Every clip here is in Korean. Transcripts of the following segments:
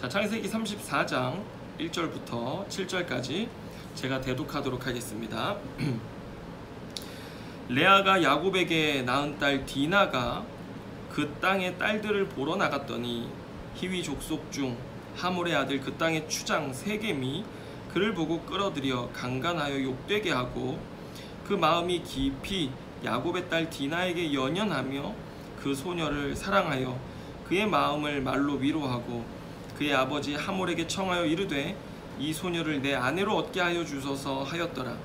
자, 창세기 34장 1절부터 7절까지 제가 대독하도록 하겠습니다. 레아가 야곱에게 낳은 딸 디나가 그 땅의 딸들을 보러 나갔더니 히위 족속 중 하몰의 아들 그 땅의 추장 세겜이 그를 보고 끌어들여 강간하여 욕되게 하고 그 마음이 깊이 야곱의 딸 디나에게 연연하며 그 소녀를 사랑하여 그의 마음을 말로 위로하고 그의 아버지 하몰에게 청하여 이르되 이 소녀를 내 아내로 얻게 하여 주소서 하였더라.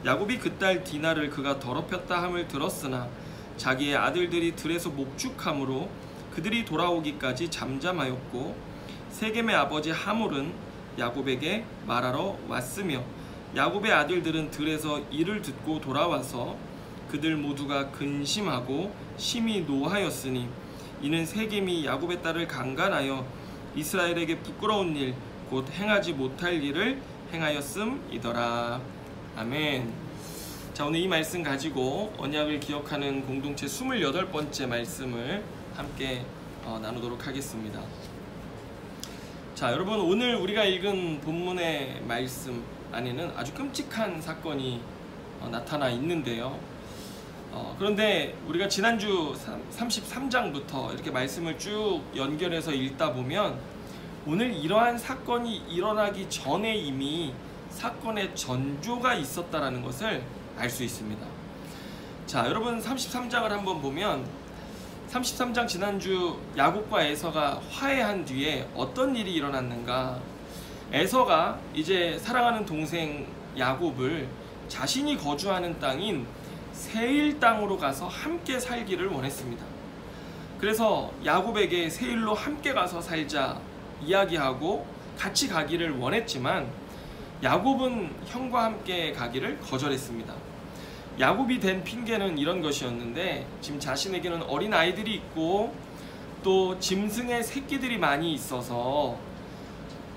야곱이 그 딸 디나를 그가 더럽혔다 함을 들었으나 자기의 아들들이 들에서 목축함으로 그들이 돌아오기까지 잠잠하였고 세겜의 아버지 하몰은 야곱에게 말하러 왔으며 야곱의 아들들은 들에서 이를 듣고 돌아와서 그들 모두가 근심하고 심히 노하였으니 이는 세겜이 야곱의 딸을 강간하여 이스라엘에게 부끄러운 일 곧 행하지 못할 일을 행하였음이더라. 아멘. 자, 오늘 이 말씀 가지고 언약을 기억하는 공동체 28번째 말씀을 함께 나누도록 하겠습니다. 자, 여러분, 오늘 우리가 읽은 본문의 말씀 안에는 아주 끔찍한 사건이 나타나 있는데요. 그런데 우리가 지난주 33장부터 이렇게 말씀을 쭉 연결해서 읽다 보면 오늘 이러한 사건이 일어나기 전에 이미 사건의 전조가 있었다라는 것을 알 수 있습니다. 자, 여러분 33장을 한번 보면 33장 지난주 야곱과 에서가 화해한 뒤에 어떤 일이 일어났는가? 에서가 이제 사랑하는 동생 야곱을 자신이 거주하는 땅인 세일 땅으로 가서 함께 살기를 원했습니다. 그래서 야곱에게 세일로 함께 가서 살자 이야기하고 같이 가기를 원했지만 야곱은 형과 함께 가기를 거절했습니다. 야곱이 댄 핑계는 이런 것이었는데 지금 자신에게는 어린 아이들이 있고 또 짐승의 새끼들이 많이 있어서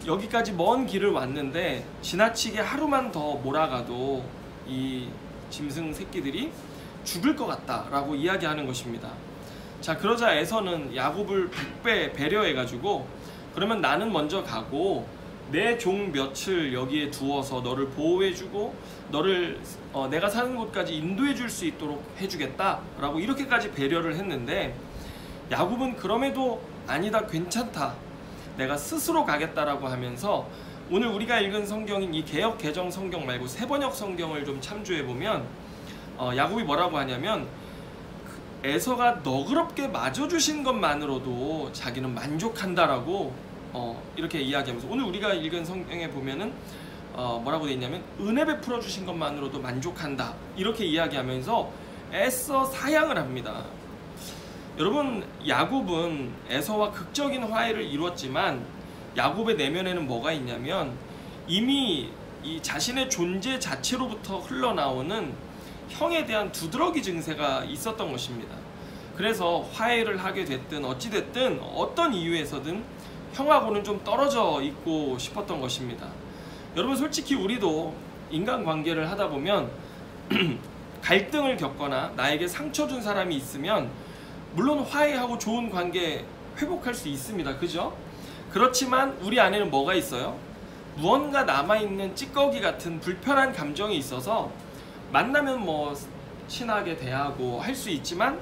여기까지 먼 길을 왔는데 지나치게 하루만 더 몰아가도 이 짐승 새끼들이 죽을 것 같다라고 이야기하는 것입니다. 자, 그러자 에서는 야곱을 100배 배려해가지고 그러면 나는 먼저 가고 내 종 며칠 여기에 두어서 너를 보호해주고 너를 내가 사는 곳까지 인도해줄 수 있도록 해주겠다라고 이렇게까지 배려를 했는데 야곱은 그럼에도 아니다, 괜찮다, 내가 스스로 가겠다라고 하면서 오늘 우리가 읽은 성경인 이 개역 개정 성경 말고 세번역 성경을 좀 참조해보면 야곱이 뭐라고 하냐면 에서가 너그럽게 맞아주신 것만으로도 자기는 만족한다라고 이렇게 이야기하면서 오늘 우리가 읽은 성경에 보면은 뭐라고 되어 있냐면 은혜 베풀어 주신 것만으로도 만족한다 이렇게 이야기하면서 애써 사양을 합니다. 여러분, 야곱은 에서와 극적인 화해를 이루었지만 야곱의 내면에는 뭐가 있냐면 이미 이 자신의 존재 자체로부터 흘러나오는 형에 대한 두드러기 증세가 있었던 것입니다. 그래서 화해를 하게 됐든 어찌됐든 어떤 이유에서든 형하고는 좀 떨어져 있고 싶었던 것입니다. 여러분, 솔직히 우리도 인간관계를 하다 보면 갈등을 겪거나 나에게 상처 준 사람이 있으면 물론 화해하고 좋은 관계 회복할 수 있습니다. 그죠? 그렇지만 우리 안에는 뭐가 있어요? 무언가 남아있는 찌꺼기 같은 불편한 감정이 있어서 만나면 뭐 친하게 대하고 할 수 있지만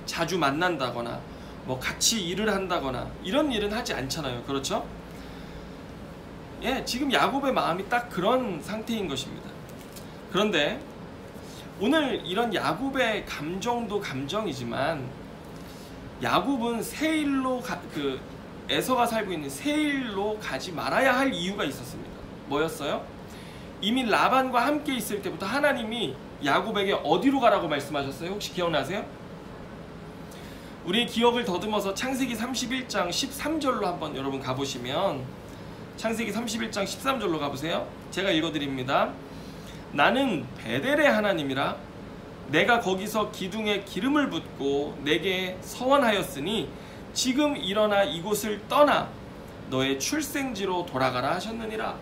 자주 만난다거나 뭐 같이 일을 한다거나 이런 일은 하지 않잖아요. 그렇죠? 예, 지금 야곱의 마음이 딱 그런 상태인 것입니다. 그런데 오늘 이런 야곱의 감정도 감정이지만 야곱은 세일로 에서가 살고 있는 세일로 가지 말아야 할 이유가 있었습니다. 뭐였어요? 이미 라반과 함께 있을 때부터 하나님이 야곱에게 어디로 가라고 말씀하셨어요? 혹시 기억나세요? 우리의 기억을 더듬어서 창세기 31장 13절로 한번 여러분 가보시면 창세기 31장 13절로 가보세요. 제가 읽어드립니다. 나는 베델의 하나님이라 내가 거기서 기둥에 기름을 붓고 내게 서원하였으니 지금 일어나 이곳을 떠나 너의 출생지로 돌아가라 하셨느니라.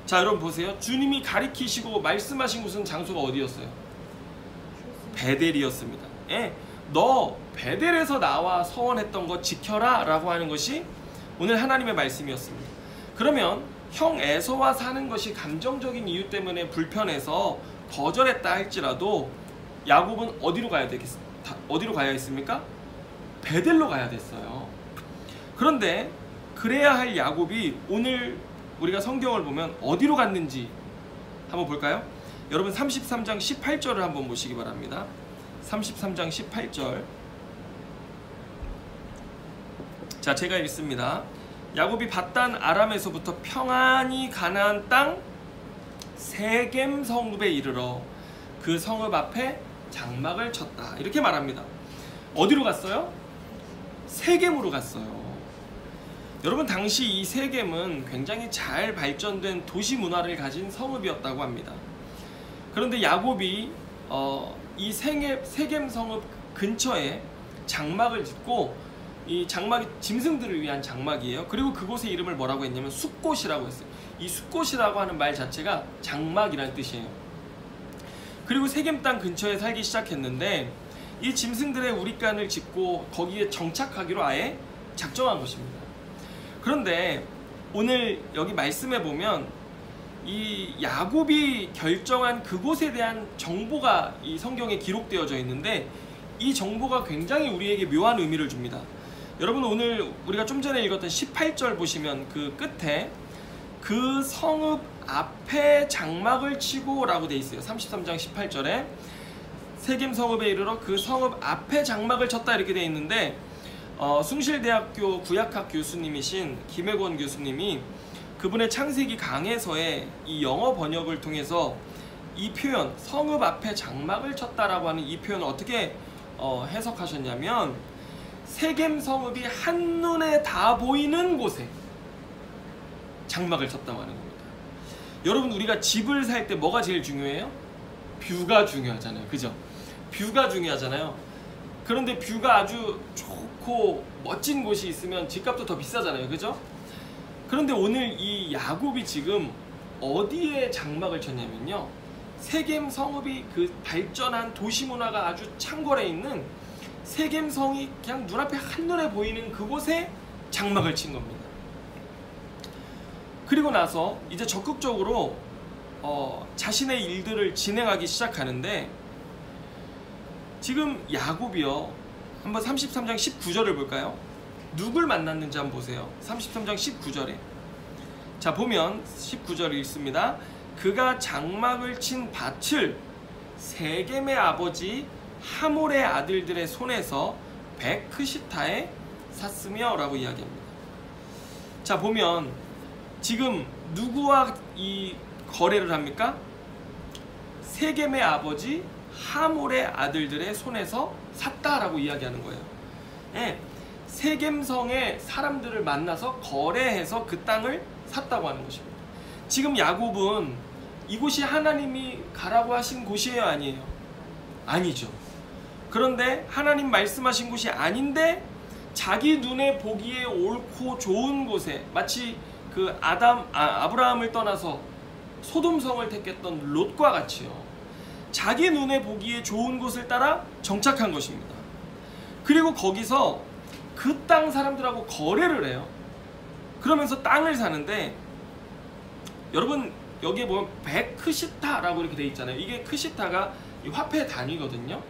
자, 여러분 보세요. 주님이 가리키시고 말씀하신 곳은 장소가 어디였어요? 베델이었습니다. 예, 너 베델에서 나와 서원했던 거 지켜라 라고 하는 것이 오늘 하나님의 말씀이었습니다. 그러면 형 에서와 사는 것이 감정적인 이유 때문에 불편해서 거절했다 할지라도 야곱은 어디로 가야 했습니까? 베델로 가야 됐어요. 그런데 그래야 할 야곱이 오늘 우리가 성경을 보면 어디로 갔는지 한번 볼까요? 여러분 33장 18절을 한번 보시기 바랍니다. 33장 18절. 자, 제가 읽습니다. 야곱이 밧단 아람에서부터 평안히 가나안 땅 세겜 성읍에 이르러 그 성읍 앞에 장막을 쳤다. 이렇게 말합니다. 어디로 갔어요? 세겜으로 갔어요. 여러분, 당시 이 세겜은 굉장히 잘 발전된 도시 문화를 가진 성읍이었다고 합니다. 그런데 야곱이 이 세겜 성읍 근처에 장막을 짓고, 이 장막이 짐승들을 위한 장막이에요. 그리고 그곳의 이름을 뭐라고 했냐면 숫곳이라고 했어요. 이 숫곳이라고 하는 말 자체가 장막이라는 뜻이에요. 그리고 세겜 땅 근처에 살기 시작했는데 이 짐승들의 우리간을 짓고 거기에 정착하기로 아예 작정한 것입니다. 그런데 오늘 여기 말씀에 보면 이 야곱이 결정한 그곳에 대한 정보가 이 성경에 기록되어져 있는데 이 정보가 굉장히 우리에게 묘한 의미를 줍니다. 여러분, 오늘 우리가 좀 전에 읽었던 18절 보시면 그 끝에 그 성읍 앞에 장막을 치고 라고 돼 있어요. 33장 18절에 세겜 성읍에 이르러 그 성읍 앞에 장막을 쳤다 이렇게 돼 있는데 숭실대학교 구약학 교수님이신 김혜권 교수님이 그분의 창세기 강해서의 이 영어 번역을 통해서 이 표현 성읍 앞에 장막을 쳤다라고 하는 이 표현을 어떻게 해석하셨냐면 세겜 성읍이 한눈에 다 보이는 곳에 장막을 쳤다고 하는 겁니다. 여러분, 우리가 집을 살 때 뭐가 제일 중요해요? 뷰가 중요하잖아요. 그죠? 뷰가 중요하잖아요. 그런데 뷰가 아주 좋고 멋진 곳이 있으면 집값도 더 비싸잖아요. 그죠? 그런데 오늘 이 야곱이 지금 어디에 장막을 쳤냐면요, 세겜 성읍이 그 발전한 도시 문화가 아주 창궐해 있는 세겜 성이 그냥 눈앞에 한눈에 보이는 그곳에 장막을 친 겁니다. 그리고 나서 이제 적극적으로 자신의 일들을 진행하기 시작하는데, 지금 야곱이요, 한번 33장 19절을 볼까요? 누굴 만났는지 한번 보세요. 33장 19절에 자, 보면 19절을 읽습니다. 그가 장막을 친 밭을 세겜의 아버지 하몰의 아들들의 손에서 베크시타에 샀으며 라고 이야기합니다. 자, 보면 지금 누구와 이 거래를 합니까? 세겜의 아버지 하몰의 아들들의 손에서 샀다라고 이야기하는 거예요. 예, 세겜성의 사람들을 만나서 거래해서 그 땅을 샀다고 하는 것입니다. 지금 야곱은 이곳이 하나님이 가라고 하신 곳이에요, 아니에요? 아니죠. 그런데 하나님 말씀하신 곳이 아닌데 자기 눈에 보기에 옳고 좋은 곳에, 마치 그 아브라함을 떠나서 소돔성을 택했던 롯과 같이요, 자기 눈에 보기에 좋은 곳을 따라 정착한 것입니다. 그리고 거기서 그 땅 사람들하고 거래를 해요. 그러면서 땅을 사는데, 여러분 여기에 보면 베크시타라고 이렇게 돼 있잖아요. 이게 크시타가 이 화폐 단위거든요.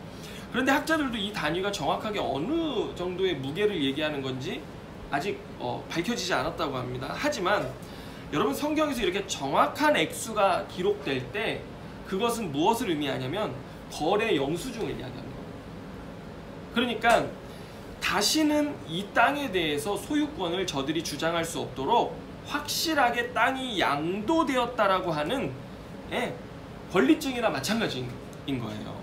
그런데 학자들도 이 단위가 정확하게 어느 정도의 무게를 얘기하는 건지 아직 밝혀지지 않았다고 합니다. 하지만 여러분, 성경에서 이렇게 정확한 액수가 기록될 때 그것은 무엇을 의미하냐면 거래 영수증을 이야기합니다. 그러니까 다시는 이 땅에 대해서 소유권을 저들이 주장할 수 없도록 확실하게 땅이 양도되었다라고 하는 권리증이나 마찬가지인 거예요.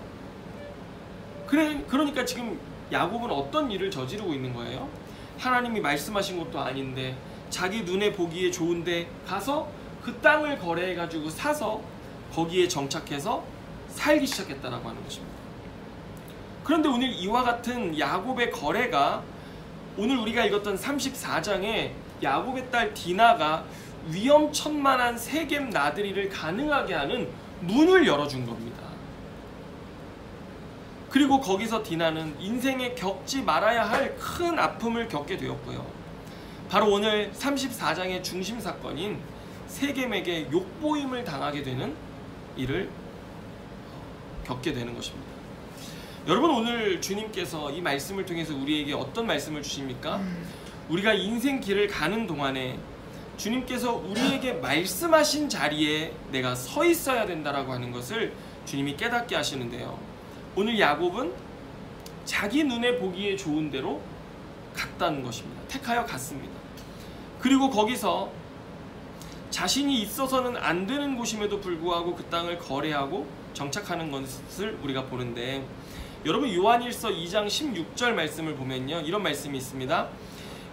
그러니까 지금 야곱은 어떤 일을 저지르고 있는 거예요? 하나님이 말씀하신 것도 아닌데 자기 눈에 보기에 좋은데 가서 그 땅을 거래해가지고 사서 거기에 정착해서 살기 시작했다라고 하는 것입니다. 그런데 오늘 이와 같은 야곱의 거래가 오늘 우리가 읽었던 34장에 야곱의 딸 디나가 위험천만한 세겜 나들이를 가능하게 하는 문을 열어준 겁니다. 그리고 거기서 디나는 인생에 겪지 말아야 할 큰 아픔을 겪게 되었고요. 바로 오늘 34장의 중심 사건인 세겜에게 욕보임을 당하게 되는 일을 겪게 되는 것입니다. 여러분, 오늘 주님께서 이 말씀을 통해서 우리에게 어떤 말씀을 주십니까? 우리가 인생 길을 가는 동안에 주님께서 우리에게 말씀하신 자리에 내가 서 있어야 된다라고 하는 것을 주님이 깨닫게 하시는데요. 오늘 야곱은 자기 눈에 보기에 좋은 대로 갔다는 것입니다. 택하여 갔습니다. 그리고 거기서 자신이 있어서는 안 되는 곳임에도 불구하고 그 땅을 거래하고 정착하는 것을 우리가 보는데, 여러분 요한일서 2장 16절 말씀을 보면요, 이런 말씀이 있습니다.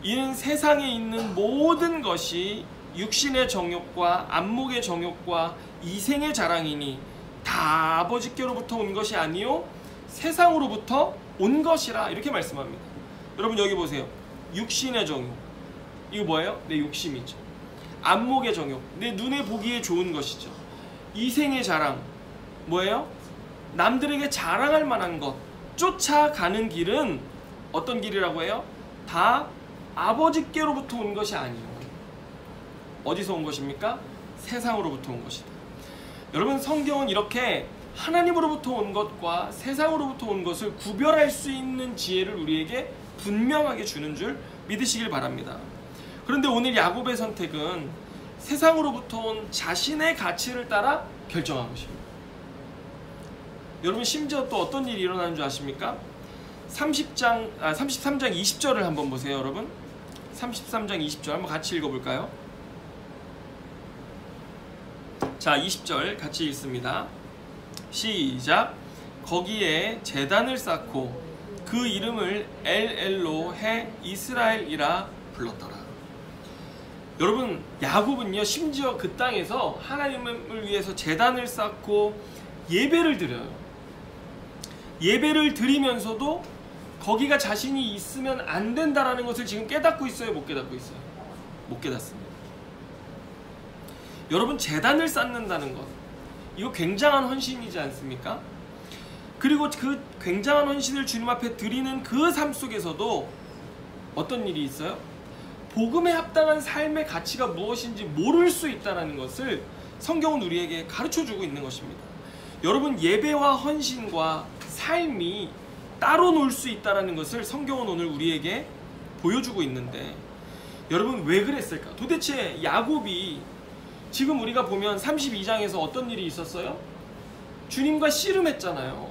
이는 세상에 있는 모든 것이 육신의 정욕과 안목의 정욕과 이생의 자랑이니 다 아버지께로부터 온 것이 아니요 세상으로부터 온 것이라, 이렇게 말씀합니다. 여러분 여기 보세요. 육신의 정욕, 이거 뭐예요? 내 욕심이죠. 안목의 정욕, 내 눈에 보기에 좋은 것이죠. 이생의 자랑, 뭐예요? 남들에게 자랑할 만한 것, 쫓아가는 길은 어떤 길이라고 해요? 다 아버지께로부터 온 것이 아니에요. 어디서 온 것입니까? 세상으로부터 온 것이다. 여러분, 성경은 이렇게 하나님으로부터 온 것과 세상으로부터 온 것을 구별할 수 있는 지혜를 우리에게 분명하게 주는 줄 믿으시길 바랍니다. 그런데 오늘 야곱의 선택은 세상으로부터 온 자신의 가치를 따라 결정한 것입니다. 여러분, 심지어 또 어떤 일이 일어나는 줄 아십니까? 33장 20절을 한번 보세요. 여러분, 33장 20절 한번 같이 읽어볼까요? 자, 20절 같이 읽습니다. 시작. 거기에 제단을 쌓고 그 이름을 엘엘로헤 이스라엘이라 불렀더라. 여러분, 야곱은요 심지어 그 땅에서 하나님을 위해서 제단을 쌓고 예배를 드려요. 예배를 드리면서도 거기가 자신이 있으면 안 된다라는 것을 지금 깨닫고 있어요? 못 깨닫고 있어요? 못 깨닫습니다. 여러분, 제단을 쌓는다는 것, 이거 굉장한 헌신이지 않습니까? 그리고 그 굉장한 헌신을 주님 앞에 드리는 그 삶 속에서도 어떤 일이 있어요? 복음에 합당한 삶의 가치가 무엇인지 모를 수 있다는 것을 성경은 우리에게 가르쳐주고 있는 것입니다. 여러분, 예배와 헌신과 삶이 따로 놀 수 있다는 것을 성경은 오늘 우리에게 보여주고 있는데, 여러분 왜 그랬을까? 도대체 야곱이 지금 우리가 보면 32장에서 어떤 일이 있었어요? 주님과 씨름했잖아요.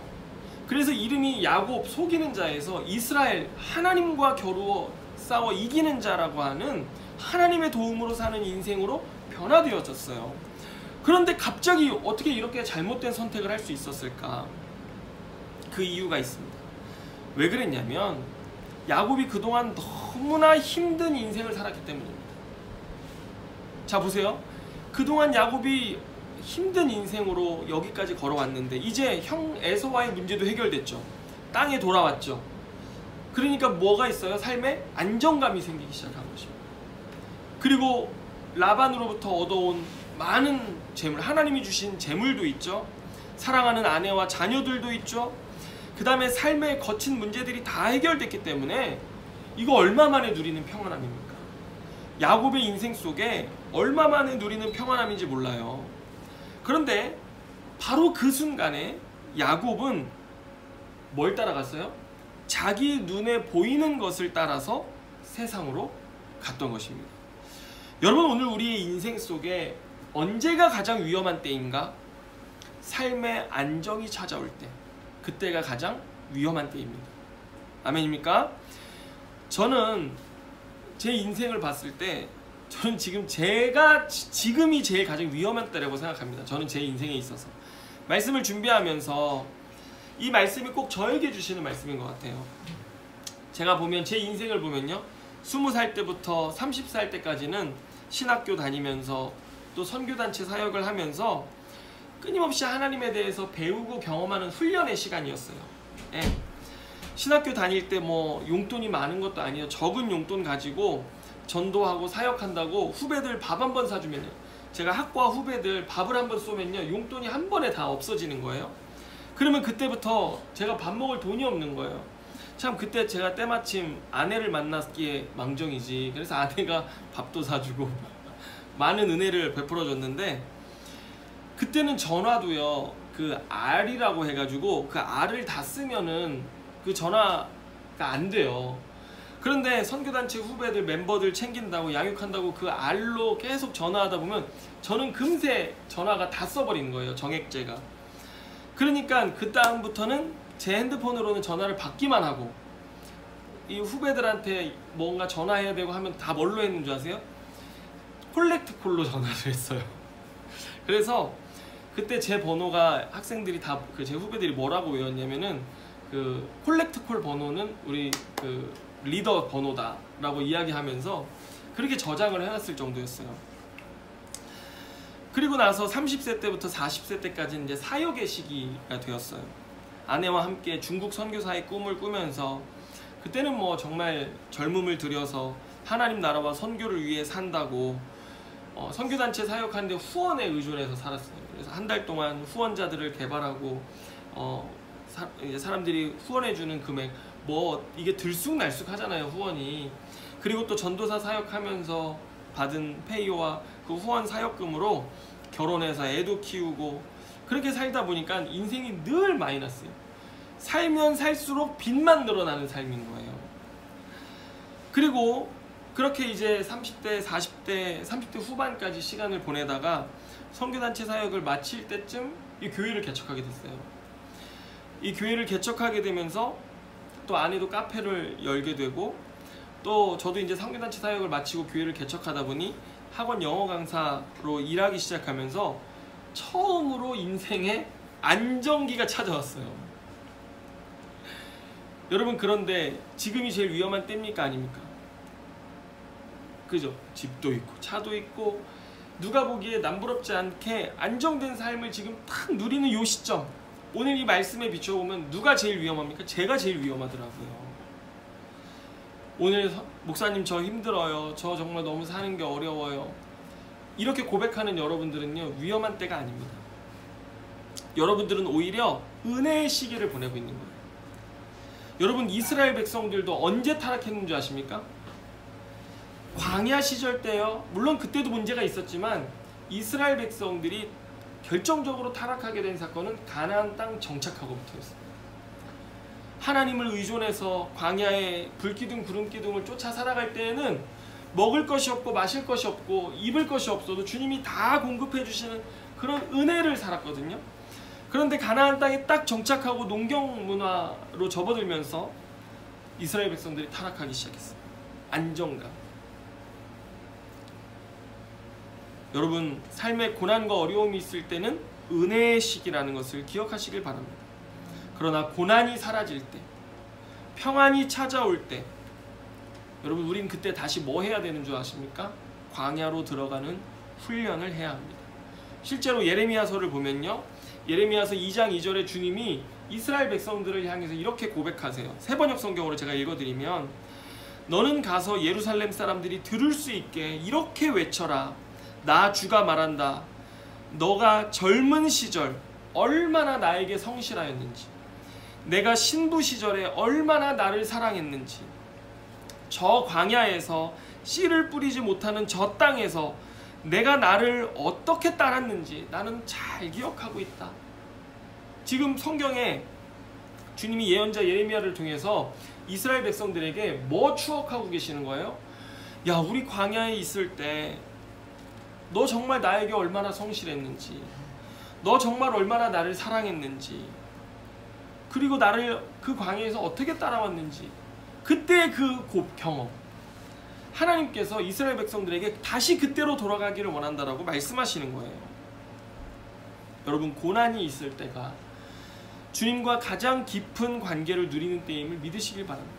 그래서 이름이 야곱, 속이는 자에서 이스라엘, 하나님과 겨루어 싸워 이기는 자라고 하는 하나님의 도움으로 사는 인생으로 변화되어졌어요. 그런데 갑자기 어떻게 이렇게 잘못된 선택을 할 수 있었을까? 그 이유가 있습니다. 왜 그랬냐면 야곱이 그동안 너무나 힘든 인생을 살았기 때문입니다. 자, 보세요. 그동안 야곱이 힘든 인생으로 여기까지 걸어왔는데 이제 형 에서와의 문제도 해결됐죠. 땅에 돌아왔죠. 그러니까 뭐가 있어요? 삶에 안정감이 생기기 시작한 것입니다. 그리고 라반으로부터 얻어온 많은 재물, 하나님이 주신 재물도 있죠. 사랑하는 아내와 자녀들도 있죠. 그 다음에 삶의 거친 문제들이 다 해결됐기 때문에 이거 얼마 만에 누리는 평안함입니까? 야곱의 인생 속에 얼마 만에 누리는 평안함인지 몰라요. 그런데 바로 그 순간에 야곱은 뭘 따라갔어요? 자기 눈에 보이는 것을 따라서 세상으로 갔던 것입니다. 여러분, 오늘 우리의 인생 속에 언제가 가장 위험한 때인가? 삶의 안정이 찾아올 때, 그때가 가장 위험한 때입니다. 아멘입니까? 저는 제 인생을 봤을 때 저는 지금이 제일 가장 위험한 때라고 생각합니다. 저는 제 인생에 있어서 말씀을 준비하면서 이 말씀이 꼭 저에게 주시는 말씀인 것 같아요. 제가 보면 제 인생을 보면요, 20살 때부터 30살 때까지는 신학교 다니면서 또 선교단체 사역을 하면서 끊임없이 하나님에 대해서 배우고 경험하는 훈련의 시간이었어요. 예. 신학교 다닐 때 뭐 용돈이 많은 것도 아니에요. 적은 용돈 가지고 전도하고 사역한다고 후배들 밥 한 번 사주면요, 제가 학과 후배들 밥을 한 번 쏘면요, 용돈이 한 번에 다 없어지는 거예요. 그러면 그때부터 제가 밥 먹을 돈이 없는 거예요. 참 그때 제가 때마침 아내를 만났기에 망정이지, 그래서 아내가 밥도 사주고 많은 은혜를 베풀어줬는데, 그때는 전화도요 그 R이라고 해가지고 그 R을 다 쓰면은 그 전화가 안 돼요. 그런데 선교단체 후배들 멤버들 챙긴다고 양육한다고 그 R로 계속 전화하다 보면 저는 금세 전화가 다 써버리는 거예요, 정액제가. 그러니까 그 다음부터는 제 핸드폰으로는 전화를 받기만 하고, 이 후배들한테 뭔가 전화해야 되고 하면 다 뭘로 했는 줄 아세요? 콜렉트콜로 전화를 했어요. 그래서 그때 제 번호가 학생들이 다 그 제 후배들이 뭐라고 외웠냐면은 그 콜렉트콜 번호는 우리 그 리더 번호다라고 이야기하면서 그렇게 저장을 해놨을 정도였어요. 그리고 나서 30세 때부터 40세 때까지 이제 사역의 시기가 되었어요. 아내와 함께 중국 선교사의 꿈을 꾸면서, 그때는 뭐 정말 젊음을 들여서 하나님 나라와 선교를 위해 산다고 선교단체 사역하는데 후원에 의존해서 살았어요. 그래서 한 달 동안 후원자들을 개발하고 사람들이 후원해주는 금액 뭐 이게 들쑥날쑥 하잖아요, 후원이. 그리고 또 전도사 사역하면서 받은 페이와 그 후원 사역금으로 결혼해서 애도 키우고, 그렇게 살다 보니까 인생이 늘 마이너스예요. 살면 살수록 빚만 늘어나는 삶인 거예요. 그리고 그렇게 이제 30대, 40대, 30대 후반까지 시간을 보내다가 선교단체 사역을 마칠 때쯤 이 교회를 개척하게 됐어요. 이 교회를 개척하게 되면서 또 아내도 카페를 열게 되고, 또 저도 이제 선교단체 사역을 마치고 교회를 개척하다 보니 학원 영어 강사로 일하기 시작하면서 처음으로 인생에 안정기가 찾아왔어요. 여러분, 그런데 지금이 제일 위험한 때입니까, 아닙니까? 그죠? 집도 있고 차도 있고 누가 보기에 남부럽지 않게 안정된 삶을 지금 딱 누리는 이 시점, 오늘 이 말씀에 비춰보면 누가 제일 위험합니까? 제가 제일 위험하더라고요. 오늘 목사님 저 힘들어요, 저 정말 너무 사는 게 어려워요, 이렇게 고백하는 여러분들은요 위험한 때가 아닙니다. 여러분들은 오히려 은혜의 시기를 보내고 있는 거예요. 여러분, 이스라엘 백성들도 언제 타락했는 줄 아십니까? 광야 시절 때요. 물론 그때도 문제가 있었지만 이스라엘 백성들이 결정적으로 타락하게 된 사건은 가나안 땅 정착하고부터였어요. 하나님을 의존해서 광야에 불기둥 구름기둥을 쫓아 살아갈 때에는 먹을 것이 없고 마실 것이 없고 입을 것이 없어도 주님이 다 공급해 주시는 그런 은혜를 살았거든요. 그런데 가나안 땅에 딱 정착하고 농경 문화로 접어들면서 이스라엘 백성들이 타락하기 시작했어요. 안정감. 여러분, 삶에 고난과 어려움이 있을 때는 은혜의 시기라는 것을 기억하시길 바랍니다. 그러나 고난이 사라질 때, 평안이 찾아올 때, 여러분, 우린 그때 다시 뭐 해야 되는 줄 아십니까? 광야로 들어가는 훈련을 해야 합니다. 실제로 예레미야서를 보면요, 예레미야서 2장 2절에 주님이 이스라엘 백성들을 향해서 이렇게 고백하세요. 세번역 성경으로 제가 읽어드리면, 너는 가서 예루살렘 사람들이 들을 수 있게 이렇게 외쳐라. 나 주가 말한다. 너가 젊은 시절 얼마나 나에게 성실하였는지, 내가 신부 시절에 얼마나 나를 사랑했는지, 저 광야에서 씨를 뿌리지 못하는 저 땅에서 내가 나를 어떻게 따랐는지 나는 잘 기억하고 있다. 지금 성경에 주님이 예언자 예레미야를 통해서 이스라엘 백성들에게 뭐 추억하고 계시는 거예요? 야, 우리 광야에 있을 때 너 정말 나에게 얼마나 성실했는지, 너 정말 얼마나 나를 사랑했는지, 그리고 나를 그 광야에서 어떻게 따라왔는지, 그때의 그 경험, 하나님께서 이스라엘 백성들에게 다시 그때로 돌아가기를 원한다라고 말씀하시는 거예요. 여러분, 고난이 있을 때가 주님과 가장 깊은 관계를 누리는 때임을 믿으시길 바랍니다.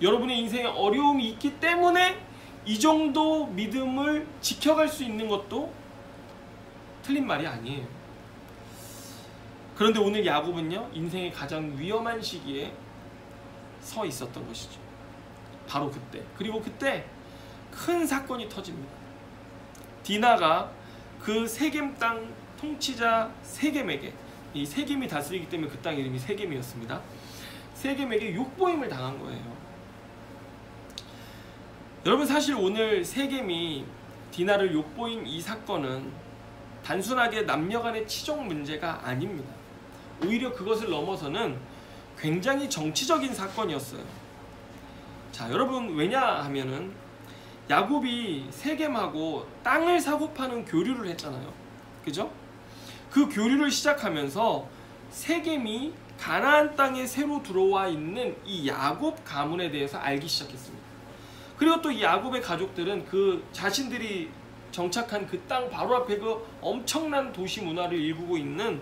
여러분의 인생에 어려움이 있기 때문에 이 정도 믿음을 지켜갈 수 있는 것도 틀린 말이 아니에요. 그런데 오늘 야곱은요, 인생의 가장 위험한 시기에 서 있었던 것이죠. 바로 그때. 그리고 그때 큰 사건이 터집니다. 디나가 그 세겜 땅 통치자 세겜에게, 이 세겜이 다스리기 때문에 그 땅 이름이 세겜이었습니다. 세겜에게 욕보임을 당한 거예요. 여러분, 사실 오늘 세겜이 디나를 욕보인 이 사건은 단순하게 남녀간의 치정 문제가 아닙니다. 오히려 그것을 넘어서는 굉장히 정치적인 사건이었어요. 자, 여러분, 왜냐하면은 야곱이 세겜하고 땅을 사고 파는 교류를 했잖아요. 그죠? 그 교류를 시작하면서 세겜이 가나안 땅에 새로 들어와 있는 이 야곱 가문에 대해서 알기 시작했습니다. 그리고 또 이 야곱의 가족들은 그 자신들이 정착한 그 땅 바로 앞에 그 엄청난 도시 문화를 일구고 있는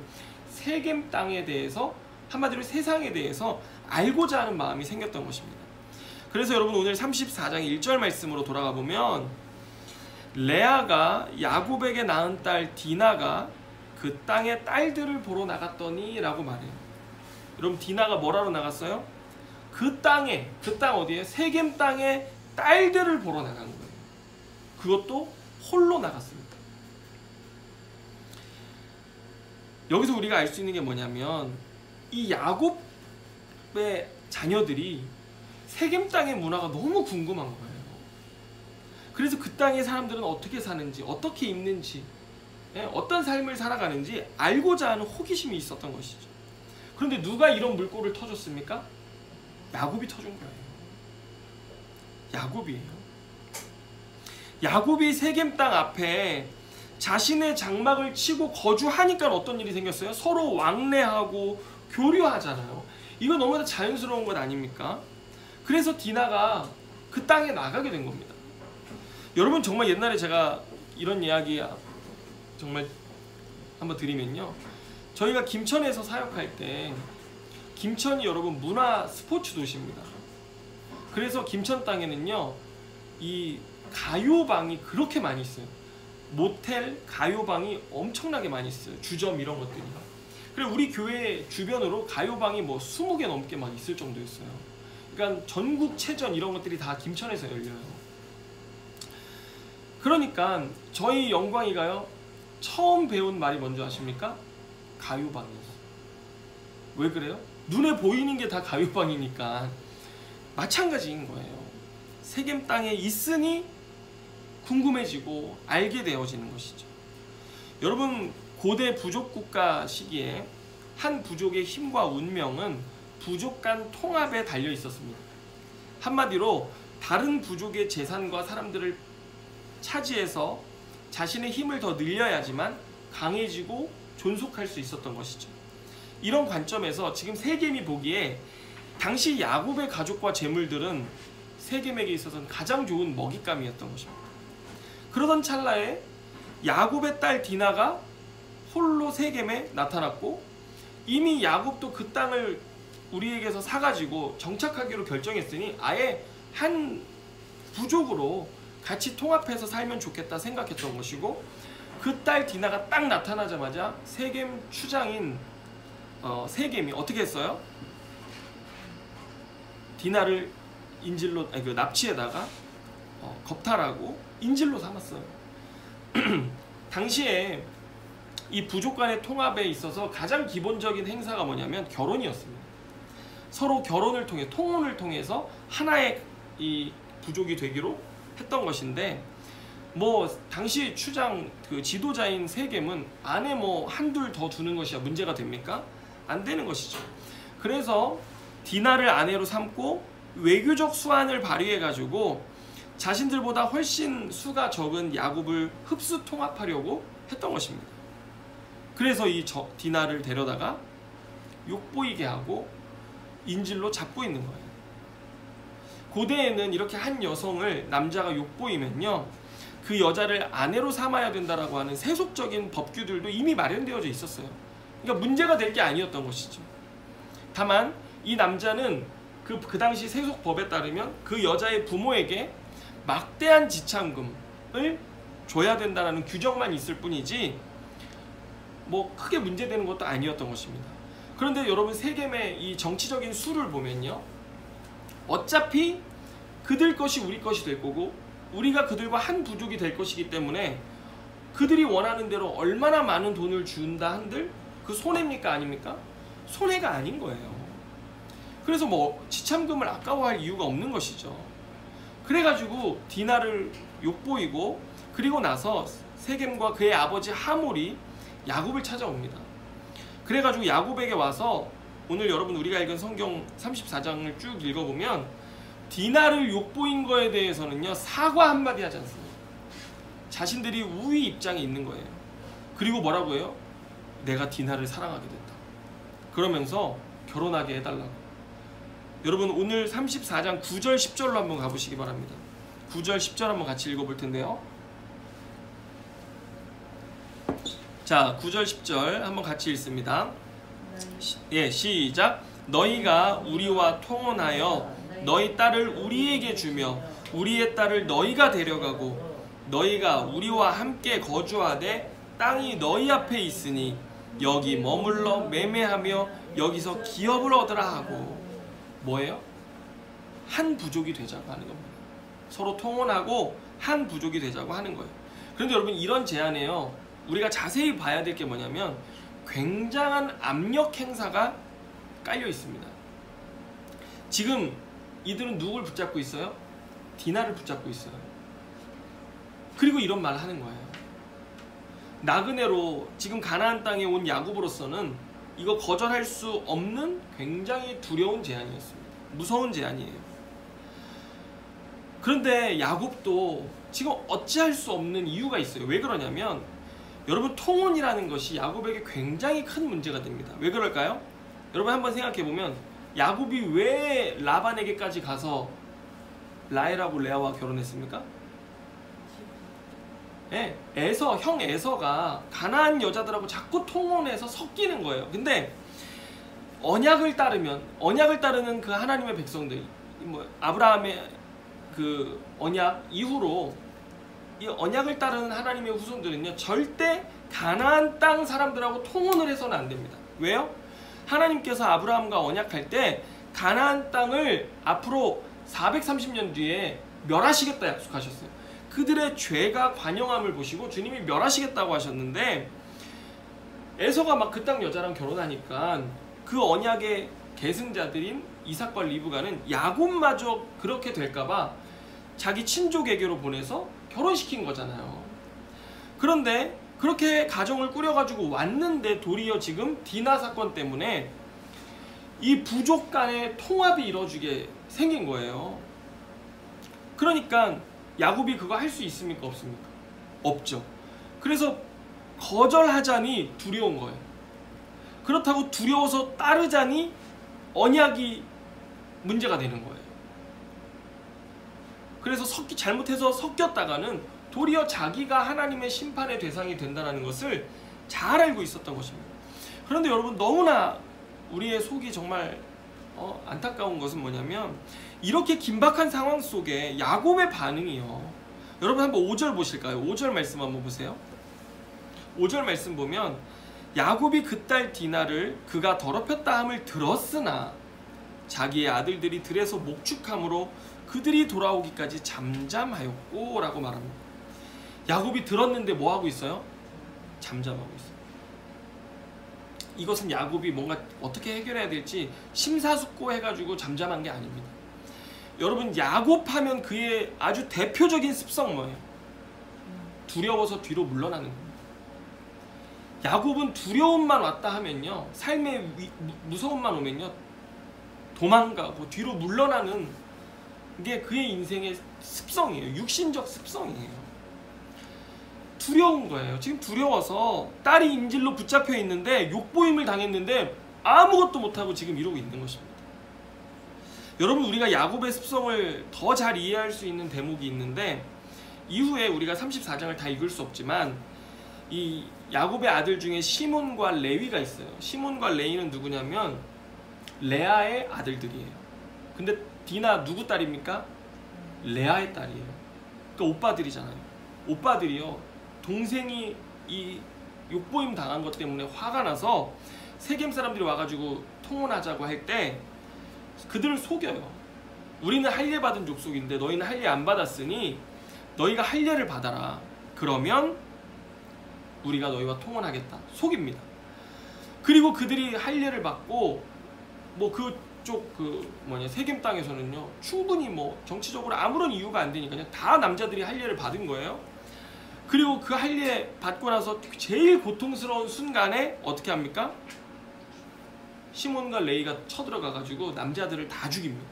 세겜 땅에 대해서, 한마디로 세상에 대해서 알고자 하는 마음이 생겼던 것입니다. 그래서 여러분, 오늘 34장 1절 말씀으로 돌아가 보면 레아가 야곱에게 낳은 딸 디나가 그 땅의 딸들을 보러 나갔더니 라고 말해요. 여러분, 디나가 뭐라고 나갔어요? 그 땅 어디에? 세겜 땅에 딸들을 보러 나간 거예요. 그것도 홀로 나갔습니다. 여기서 우리가 알 수 있는 게 뭐냐면 이 야곱의 자녀들이 세겜 땅의 문화가 너무 궁금한 거예요. 그래서 그 땅의 사람들은 어떻게 사는지, 어떻게 입는지, 어떤 삶을 살아가는지 알고자 하는 호기심이 있었던 것이죠. 그런데 누가 이런 물꼬를 터줬습니까? 야곱이 터준 거예요. 야곱이에요. 야곱이 세겜 땅 앞에 자신의 장막을 치고 거주하니까 어떤 일이 생겼어요? 서로 왕래하고 교류하잖아요. 이거 너무나 자연스러운 것 아닙니까? 그래서 디나가 그 땅에 나가게 된 겁니다. 여러분, 정말 옛날에 제가 이런 이야기 정말 한번 드리면요, 저희가 김천에서 사역할 때, 김천이 여러분 문화 스포츠 도시입니다. 그래서 김천 땅에는요 이 가요방이 그렇게 많이 있어요. 모텔, 가요방이 엄청나게 많이 있어요. 주점 이런 것들이. 그리고 우리 교회 주변으로 가요방이 뭐 20개 넘게 막 있을 정도였어요. 그러니까 전국체전 이런 것들이 다 김천에서 열려요. 그러니까 저희 영광이가요, 처음 배운 말이 뭔지 아십니까? 가요방이에요. 왜 그래요? 눈에 보이는 게 다 가요방이니까 마찬가지인 거예요. 세겜 땅에 있으니 궁금해지고 알게 되어지는 것이죠. 여러분, 고대 부족 국가 시기에 한 부족의 힘과 운명은 부족 간 통합에 달려 있었습니다. 한마디로 다른 부족의 재산과 사람들을 차지해서 자신의 힘을 더 늘려야지만 강해지고 존속할 수 있었던 것이죠. 이런 관점에서 지금 세겜이 보기에 당시 야곱의 가족과 재물들은 세겜에게 있어서는 가장 좋은 먹잇감이었던 것입니다. 그러던 찰나에 야곱의 딸 디나가 홀로 세겜에 나타났고, 이미 야곱도 그 땅을 우리에게서 사가지고 정착하기로 결정했으니 아예 한 부족으로 같이 통합해서 살면 좋겠다 생각했던 것이고, 그 딸 디나가 딱 나타나자마자 세겜 추장인 세겜이 어떻게 했어요? 디나를 인질로, 그 납치에다가 겁탈하고 인질로 삼았어요. 당시에 이 부족 간의 통합에 있어서 가장 기본적인 행사가 뭐냐면 결혼이었습니다. 서로 결혼을 통해, 통혼을 통해서 하나의 이 부족이 되기로 했던 것인데, 뭐 당시 추장 그 지도자인 세겜은 안에 뭐 한둘 더 두는 것이 문제가 됩니까? 안 되는 것이죠. 그래서 디나를 아내로 삼고 외교적 수완을 발휘해 가지고 자신들보다 훨씬 수가 적은 야곱을 흡수 통합하려고 했던 것입니다. 그래서 이 디나를 데려다가 욕보이게 하고 인질로 잡고 있는 거예요. 고대에는 이렇게 한 여성을 남자가 욕보이면요, 그 여자를 아내로 삼아야 된다라고 하는 세속적인 법규들도 이미 마련되어져 있었어요. 그러니까 문제가 될 게 아니었던 것이죠. 다만 이 남자는 그 당시 세속법에 따르면 그 여자의 부모에게 막대한 지참금을 줘야 된다는 규정만 있을 뿐이지 뭐 크게 문제되는 것도 아니었던 것입니다. 그런데 여러분, 세겜의 이 정치적인 수를 보면요, 어차피 그들 것이 우리 것이 될 거고 우리가 그들과 한 부족이 될 것이기 때문에 그들이 원하는 대로 얼마나 많은 돈을 준다 한들 그 손해입니까? 아닙니까? 손해가 아닌 거예요. 그래서 뭐 지참금을 아까워할 이유가 없는 것이죠. 그래가지고 디나를 욕보이고, 그리고 나서 세겜과 그의 아버지 하몰이 야곱을 찾아옵니다. 그래가지고 야곱에게 와서, 오늘 여러분 우리가 읽은 성경 34장을 쭉 읽어보면 디나를 욕보인 거에 대해서는요 사과 한마디 하지 않습니다. 자신들이 우위 입장에 있는 거예요. 그리고 뭐라고 해요? 내가 디나를 사랑하게 됐다. 그러면서 결혼하게 해달라고. 여러분 오늘 34장 9절 10절로 한번 가보시기 바랍니다. 9절 10절 한번 같이 읽어볼 텐데요. 자, 9절 10절 한번 같이 읽습니다. 예, 시작. 너희가 우리와 통혼하여 너희 딸을 우리에게 주며 우리의 딸을 너희가 데려가고 너희가 우리와 함께 거주하되 땅이 너희 앞에 있으니 여기 머물러 매매하며 여기서 기업을 얻으라 하고. 뭐예요? 한 부족이 되자고 하는 겁니다. 서로 통혼하고 한 부족이 되자고 하는 거예요. 그런데 여러분 이런 제안에요 우리가 자세히 봐야 될 게 뭐냐면 굉장한 압력 행사가 깔려 있습니다. 지금 이들은 누굴 붙잡고 있어요? 디나를 붙잡고 있어요. 그리고 이런 말을 하는 거예요. 나그네로 지금 가나안 땅에 온 야곱으로서는 이거 거절할 수 없는 굉장히 두려운 제안이었습니다. 무서운 제안이에요. 그런데 야곱도 지금 어찌할 수 없는 이유가 있어요. 왜 그러냐면 여러분 통혼이라는 것이 야곱에게 굉장히 큰 문제가 됩니다. 왜 그럴까요? 여러분 한번 생각해보면 야곱이 왜 라반에게까지 가서 라헬하고 레아와 결혼했습니까? 네, 형 에서가 가나안 여자들하고 자꾸 통혼해서 섞이는 거예요. 근데 언약을 따르는 그 하나님의 백성들, 뭐 아브라함의 그 언약 이후로 이 언약을 따르는 하나님의 후손들은요 절대 가나안 땅 사람들하고 통혼을 해서는 안 됩니다. 왜요? 하나님께서 아브라함과 언약할 때 가나안 땅을 앞으로 430년 뒤에 멸하시겠다 약속하셨어요. 그들의 죄가 관영함을 보시고 주님이 멸하시겠다고 하셨는데 에서가 막 그 땅 여자랑 결혼하니까 그 언약의 계승자들인 이삭과 리브가는 야곱마저 그렇게 될까봐 자기 친족에게로 보내서 결혼시킨 거잖아요. 그런데 그렇게 가정을 꾸려가지고 왔는데 도리어 지금 디나 사건 때문에 이 부족 간의 통합이 이루어지게 생긴 거예요. 그러니까 야곱이 그거 할 수 있습니까? 없습니까? 없죠. 그래서 거절하자니 두려운 거예요. 그렇다고 두려워서 따르자니 언약이 문제가 되는 거예요. 그래서 잘못해서 섞였다가는 도리어 자기가 하나님의 심판의 대상이 된다는 것을 잘 알고 있었던 것입니다. 그런데 여러분 너무나 우리의 속이 정말 안타까운 것은 뭐냐면 이렇게 긴박한 상황 속에 야곱의 반응이요. 여러분 한번 5절 보실까요? 5절 말씀 한번 보세요. 5절 말씀 보면 야곱이 그 딸 디나를 그가 더럽혔다 함을 들었으나 자기의 아들들이 들에서 목축함으로 그들이 돌아오기까지 잠잠하였고 라고 말합니다. 야곱이 들었는데 뭐하고 있어요? 잠잠하고 있어요. 이것은 야곱이 뭔가 어떻게 해결해야 될지 심사숙고해가지고 잠잠한 게 아닙니다. 여러분 야곱 하면 그의 아주 대표적인 습성 뭐예요? 두려워서 뒤로 물러나는 겁니다. 야곱은 두려움만 왔다 하면요 삶의 무서움만 오면요 도망가고 뒤로 물러나는 게 그의 인생의 습성이에요. 육신적 습성이에요. 두려운 거예요. 지금 두려워서 딸이 인질로 붙잡혀 있는데 욕보임을 당했는데 아무것도 못하고 지금 이러고 있는 것입니다. 여러분 우리가 야곱의 습성을 더 잘 이해할 수 있는 대목이 있는데 이후에 우리가 34장을 다 읽을 수 없지만 이 야곱의 아들 중에 시몬과 레위가 있어요. 시몬과 레위는 누구냐면 레아의 아들들이에요. 근데 디나 누구 딸입니까? 레아의 딸이에요. 그러니까 오빠들이잖아요. 오빠들이요 동생이 이 욕보임 당한 것 때문에 화가 나서 세겜 사람들이 와가지고 통혼하자고 할 때 그들을 속여요. 우리는 할례 받은 족속인데 너희는 할례 안 받았으니 너희가 할례를 받아라. 그러면 우리가 너희와 통혼하겠다. 속입니다. 그리고 그들이 할례를 받고 뭐 그 그쪽 세겜 땅에서는요 충분히 뭐 정치적으로 아무런 이유가 안 되니까 그냥 다 남자들이 할례를 받은 거예요. 그리고 그 할례 받고 나서 제일 고통스러운 순간에 어떻게 합니까? 시몬과 레위가 쳐들어가 가지고 남자들을 다 죽입니다.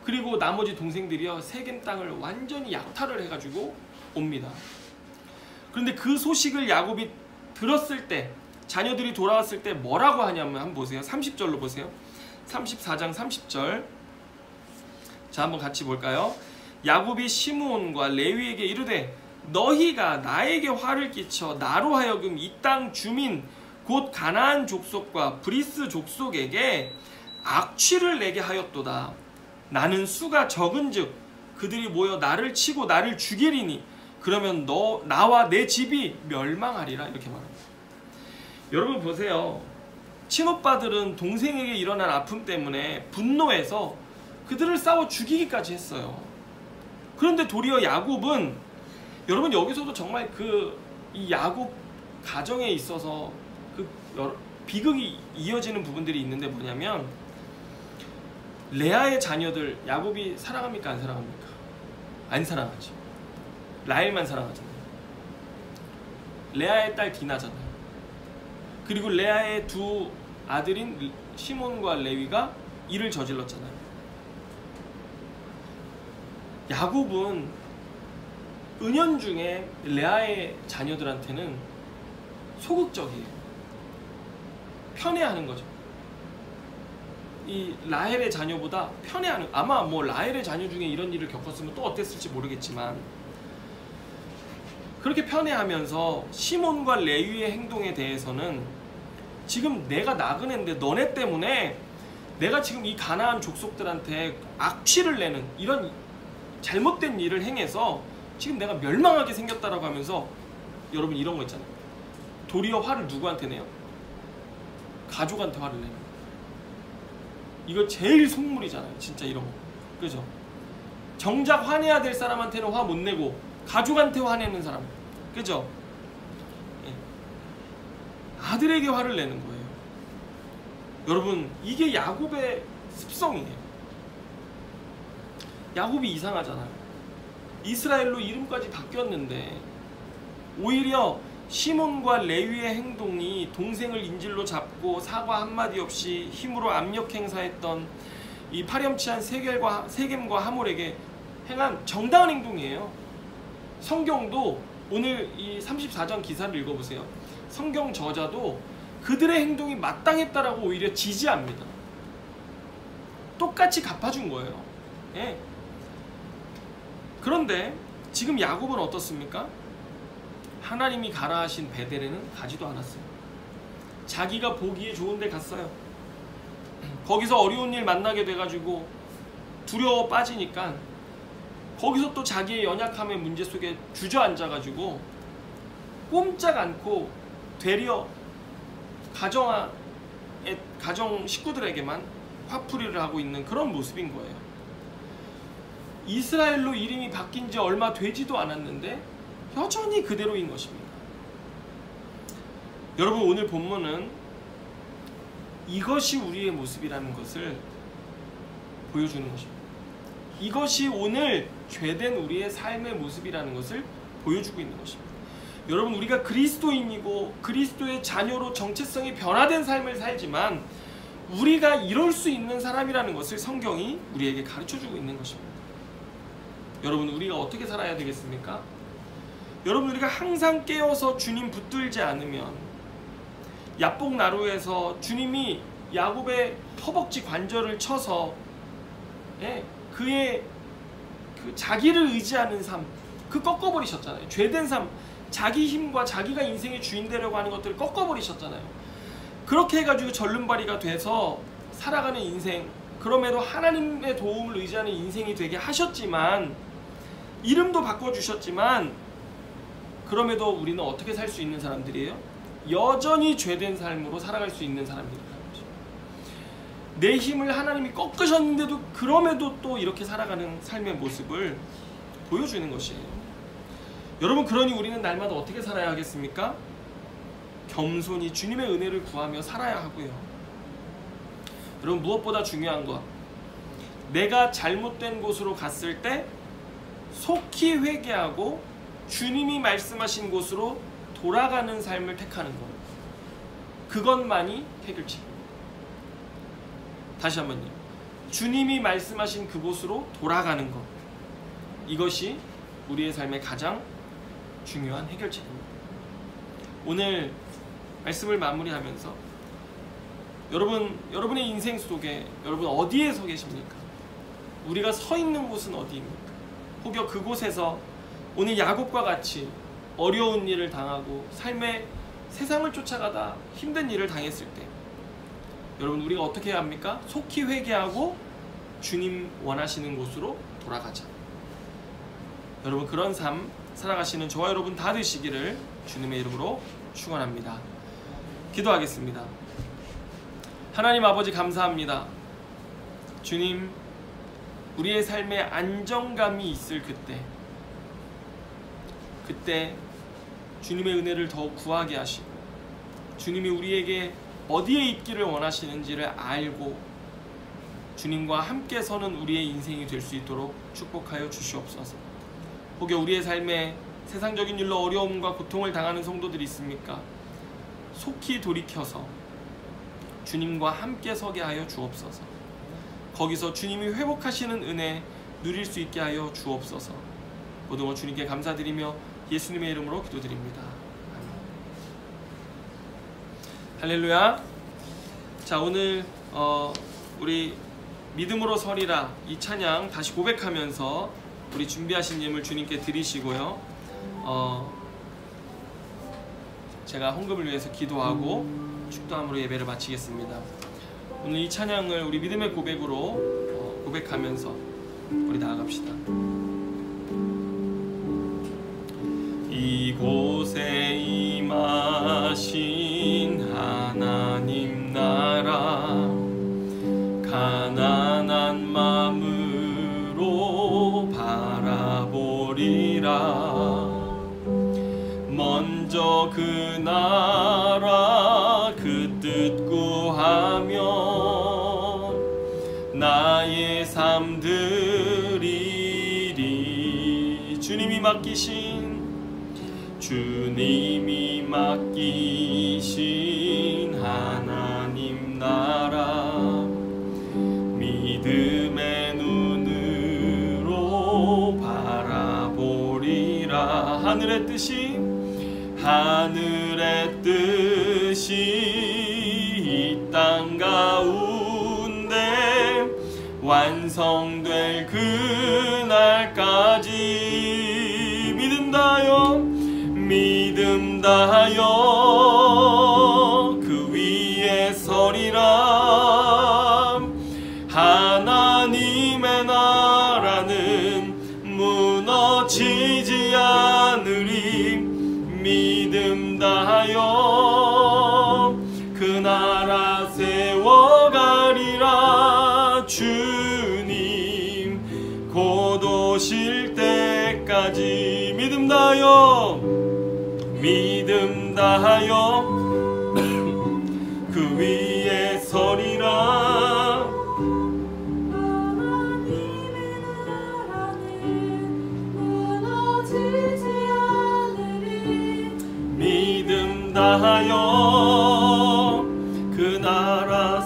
그리고 나머지 동생들이요 세겜 땅을 완전히 약탈을 해가지고 옵니다. 그런데 그 소식을 야곱이 들었을 때, 자녀들이 돌아왔을 때 뭐라고 하냐면 한번 보세요. 30절로 보세요. 34장 30절. 자, 한번 같이 볼까요? 야곱이 시므온과 레위에게 이르되 너희가 나에게 화를 끼쳐 나로 하여금 이 땅 주민 곧 가나안 족속과 브리스 족속에게 악취를 내게 하였도다. 나는 수가 적은즉 그들이 모여 나를 치고 나를 죽이리니 그러면 나와 내 집이 멸망하리라. 이렇게 말합니다. 여러분 보세요. 친오빠들은 동생에게 일어난 아픔 때문에 분노해서 그들을 싸워 죽이기까지 했어요. 그런데 도리어 야곱은, 여러분 여기서도 정말 이 야곱 가정에 있어서 비극이 이어지는 부분들이 있는데 뭐냐면, 레아의 자녀들 야곱이 사랑합니까 안 사랑합니까? 안 사랑하지. 라헬만 사랑하잖아요. 레아의 딸 디나잖아요. 그리고 레아의 두 아들인 시몬과 레위가 일을 저질렀잖아요. 야곱은 은연중에 레아의 자녀들한테는 소극적이에요. 편애하는 거죠. 이 라헬의 자녀보다 편애하는, 아마 뭐 라헬의 자녀 중에 이런 일을 겪었으면 또 어땠을지 모르겠지만 그렇게 편애하면서 시몬과 레위의 행동에 대해서는 지금 내가 나그네인데 너네 때문에 내가 지금 이 가나안 족속들한테 악취를 내는 이런 잘못된 일을 행해서 지금 내가 멸망하게 생겼다라고 하면서, 여러분 이런 거 있잖아요. 도리어 화를 누구한테 내요? 가족한테 화를 내요. 이거 제일 속물이잖아요. 진짜 이런 거. 그죠? 정작 화내야 될 사람한테는 화 못 내고 가족한테 화내는 사람. 그죠? 예. 아들에게 화를 내는 거예요. 여러분 이게 야곱의 습성이에요. 야곱이 이상하잖아요. 이스라엘로 이름까지 바뀌었는데 오히려 시몬과 레위의 행동이 동생을 인질로 잡고 사과 한마디 없이 힘으로 압력 행사했던 이 파렴치한 세겜과 하몰에게 행한 정당한 행동이에요. 성경도 오늘 이 34장 기사를 읽어보세요. 성경 저자도 그들의 행동이 마땅했다라고 오히려 지지합니다. 똑같이 갚아준 거예요. 예. 그런데 지금 야곱은 어떻습니까? 하나님이 가라 하신 베델에는 가지도 않았어요. 자기가 보기에 좋은 데 갔어요. 거기서 어려운 일 만나게 돼가지고 두려워 빠지니까 거기서 또 자기의 연약함의 문제 속에 주저앉아가지고 꼼짝 않고 되려 가정 식구들에게만 화풀이를 하고 있는 그런 모습인 거예요. 이스라엘로 이름이 바뀐 지 얼마 되지도 않았는데 여전히 그대로인 것입니다. 여러분 오늘 본문은 이것이 우리의 모습이라는 것을 보여주는 것입니다. 이것이 오늘 죄된 우리의 삶의 모습이라는 것을 보여주고 있는 것입니다. 여러분 우리가 그리스도인이고 그리스도의 자녀로 정체성이 변화된 삶을 살지만 우리가 이럴 수 있는 사람이라는 것을 성경이 우리에게 가르쳐주고 있는 것입니다. 여러분 우리가 어떻게 살아야 되겠습니까? 여러분 우리가 항상 깨어서 주님 붙들지 않으면 야복나루에서 주님이 야곱의 허벅지 관절을 쳐서 그의 자기를 의지하는 삶, 꺾어버리셨잖아요. 죄된 삶, 자기 힘과 자기가 인생의 주인 되려고 하는 것들을 꺾어버리셨잖아요. 그렇게 해가지고 절름발이가 돼서 살아가는 인생, 그럼에도 하나님의 도움을 의지하는 인생이 되게 하셨지만, 이름도 바꿔주셨지만, 그럼에도 우리는 어떻게 살 수 있는 사람들이에요? 여전히 죄된 삶으로 살아갈 수 있는 사람들이라는 거죠. 내 힘을 하나님이 꺾으셨는데도 그럼에도 또 이렇게 살아가는 삶의 모습을 보여주는 것이에요. 여러분 그러니 우리는 날마다 어떻게 살아야 하겠습니까? 겸손히 주님의 은혜를 구하며 살아야 하고요. 여러분, 무엇보다 중요한 것, 내가 잘못된 곳으로 갔을 때 속히 회개하고 주님이 말씀하신 곳으로 돌아가는 삶을 택하는 것, 그것만이 해결책입니다. 다시 한번요. 주님이 말씀하신 그곳으로 돌아가는 것, 이것이 우리의 삶의 가장 중요한 해결책입니다. 오늘 말씀을 마무리하면서 여러분의 인생 속에 여러분 어디에 서 계십니까? 우리가 서 있는 곳은 어디입니까? 혹여 그곳에서 오늘 야곱과 같이 어려운 일을 당하고 삶의 세상을 쫓아가다 힘든 일을 당했을 때 여러분, 우리가 어떻게 해야 합니까? 속히 회개하고 주님 원하시는 곳으로 돌아가자. 여러분, 그런 삶 살아가시는 저와 여러분 다 되시기를 주님의 이름으로 축원합니다. 기도하겠습니다. 하나님 아버지, 감사합니다. 주님, 우리의 삶에 안정감이 있을 그때 주님의 은혜를 더욱 구하게 하시고, 주님이 우리에게 어디에 있기를 원하시는지를 알고 주님과 함께 서는 우리의 인생이 될 수 있도록 축복하여 주시옵소서. 혹여 우리의 삶에 세상적인 일로 어려움과 고통을 당하는 성도들이 있습니까? 속히 돌이켜서 주님과 함께 서게 하여 주옵소서. 거기서 주님이 회복하시는 은혜 누릴 수 있게 하여 주옵소서. 모든 것 주님께 감사드리며 예수님의 이름으로 기도드립니다. 할렐루야. 자, 오늘 우리 믿음으로 서리라 이 찬양 다시 고백하면서 우리 준비하신 예물 주님께 드리시고요. 제가 헌금을 위해서 기도하고 축도함으로 예배를 마치겠습니다. 오늘 이 찬양을 우리 믿음의 고백으로 고백하면서 우리 나아갑시다. 이곳에 임하신 하나님 나라, 가난한 마음으로 바라보리라. 먼저 그 나라 그 뜻 구하면 나의 삶 드리리. 주님이 맡기신 하나님 나라, 믿음의 눈으로 바라보리라. 하늘의 뜻이 이 땅 가운데 완성될 그날까지 믿음 다하여 그 위에 서리라. 하나님의 나라는 무너지지 않으리. 믿음 다하여 그 나라 세워가리라. 주님 곧 오실 때까지 믿음 다하여 그 위에 서리라. 하나님의 나라는 무너지지 않으리. 믿음 다하여 그 나라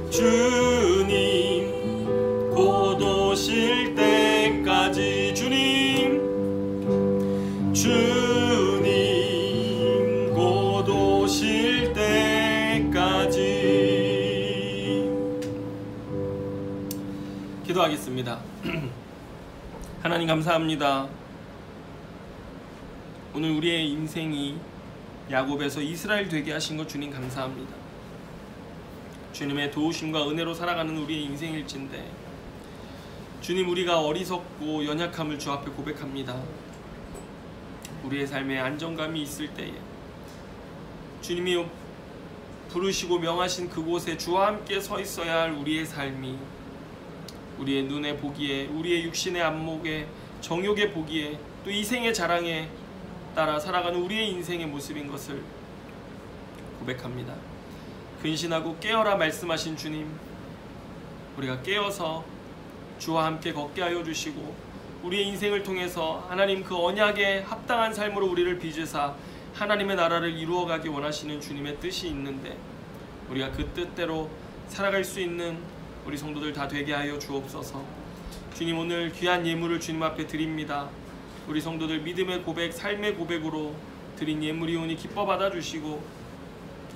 주님 곧 오실 때까지. 주님 곧 오실 때까지. 기도하겠습니다. 하나님 감사합니다. 오늘 우리의 인생이 야곱에서 이스라엘 되게 하신 것 주님 감사합니다. 주님의 도우심과 은혜로 살아가는 우리의 인생일진데 주님, 우리가 어리석고 연약함을 주 앞에 고백합니다. 우리의 삶에 안정감이 있을 때에 주님이 부르시고 명하신 그곳에 주와 함께 서 있어야 할 우리의 삶이 우리의 눈에 보기에, 우리의 육신의 안목에, 정욕에 보기에, 또 이생의 자랑에 따라 살아가는 우리의 인생의 모습인 것을 고백합니다. 근신하고 깨어라 말씀하신 주님, 우리가 깨어서 주와 함께 걷게 하여 주시고 우리의 인생을 통해서 하나님 그 언약에 합당한 삶으로 우리를 빚으사 하나님의 나라를 이루어가기 원하시는 주님의 뜻이 있는데 우리가 그 뜻대로 살아갈 수 있는 우리 성도들 다 되게 하여 주옵소서. 주님, 오늘 귀한 예물을 주님 앞에 드립니다. 우리 성도들 믿음의 고백, 삶의 고백으로 드린 예물이오니 기뻐 받아주시고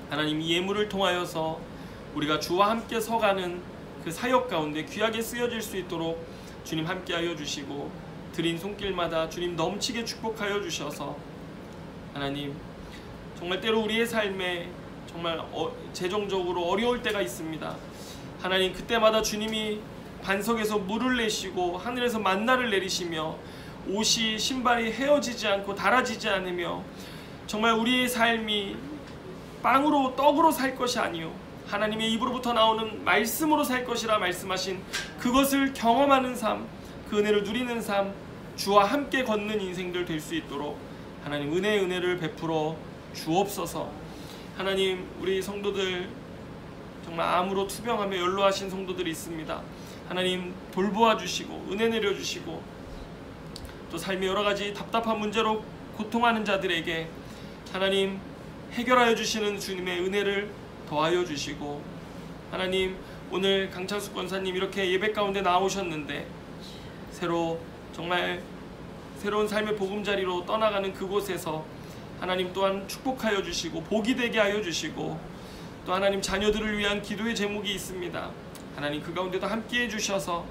하나님, 이 예물을 통하여서 우리가 주와 함께 서가는 그 사역 가운데 귀하게 쓰여질 수 있도록 주님 함께하여 주시고 드린 손길마다 주님 넘치게 축복하여 주셔서 하나님, 정말 때로 우리의 삶에 정말 재정적으로 어려울 때가 있습니다. 하나님, 그때마다 주님이 반석에서 물을 내시고 하늘에서 만나를 내리시며 옷이 신발이 헤어지지 않고 닳아지지 않으며 정말 우리의 삶이 빵으로 떡으로 살 것이 아니요 하나님의 입으로부터 나오는 말씀으로 살 것이라 말씀하신 그것을 경험하는 삶, 그 은혜를 누리는 삶, 주와 함께 걷는 인생들 될 수 있도록 하나님 은혜를 베풀어 주옵소서. 하나님, 우리 성도들 정말 암으로 투병하며 연로하신 성도들이 있습니다. 하나님, 돌보아 주시고 은혜 내려주시고 또 삶의 여러가지 답답한 문제로 고통하는 자들에게 하나님 해결하여 주시는 주님의 은혜를 더하여 주시고 하나님, 오늘 강창숙 권사님 이렇게 예배 가운데 나오셨는데 정말 새로운 삶의 보금자리로 떠나가는 그곳에서 하나님 또한 축복하여 주시고 복이 되게 하여 주시고 또 하나님 자녀들을 위한 기도의 제목이 있습니다. 하나님, 그 가운데도 함께해 주셔서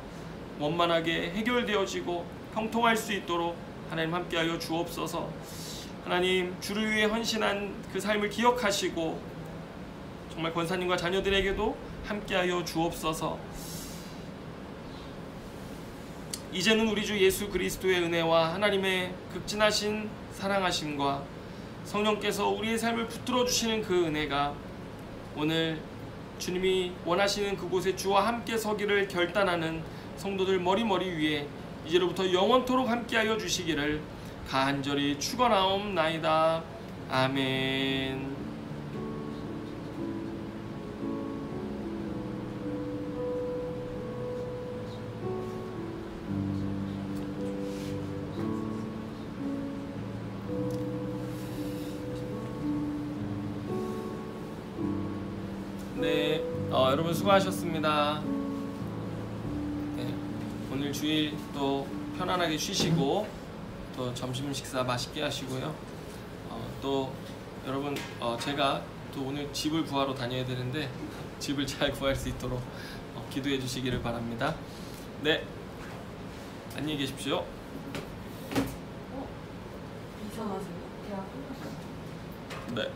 원만하게 해결되어지고 형통할 수 있도록 하나님 함께하여 주옵소서. 하나님, 주를 위해 헌신한 그 삶을 기억하시고 정말 권사님과 자녀들에게도 함께하여 주옵소서. 이제는 우리 주 예수 그리스도의 은혜와 하나님의 극진하신 사랑하심과 성령께서 우리의 삶을 붙들어 주시는 그 은혜가 오늘 주님이 원하시는 그곳에 주와 함께 서기를 결단하는 성도들 머리머리 위에 이제로부터 영원토록 함께하여 주시기를 간절히 축원하옵나이다. 아멘. 네, 여러분 수고하셨습니다. 네, 오늘 주일 또 편안하게 쉬시고 또 점심 식사 맛있게 하시고요. 또 여러분, 제가 또 오늘 집을 구하러 다녀야 되는데 집을 잘 구할 수 있도록 기도해 주시기를 바랍니다. 네, 안녕히 계십시오. 이상하세요? 대학 끝났어요? 네.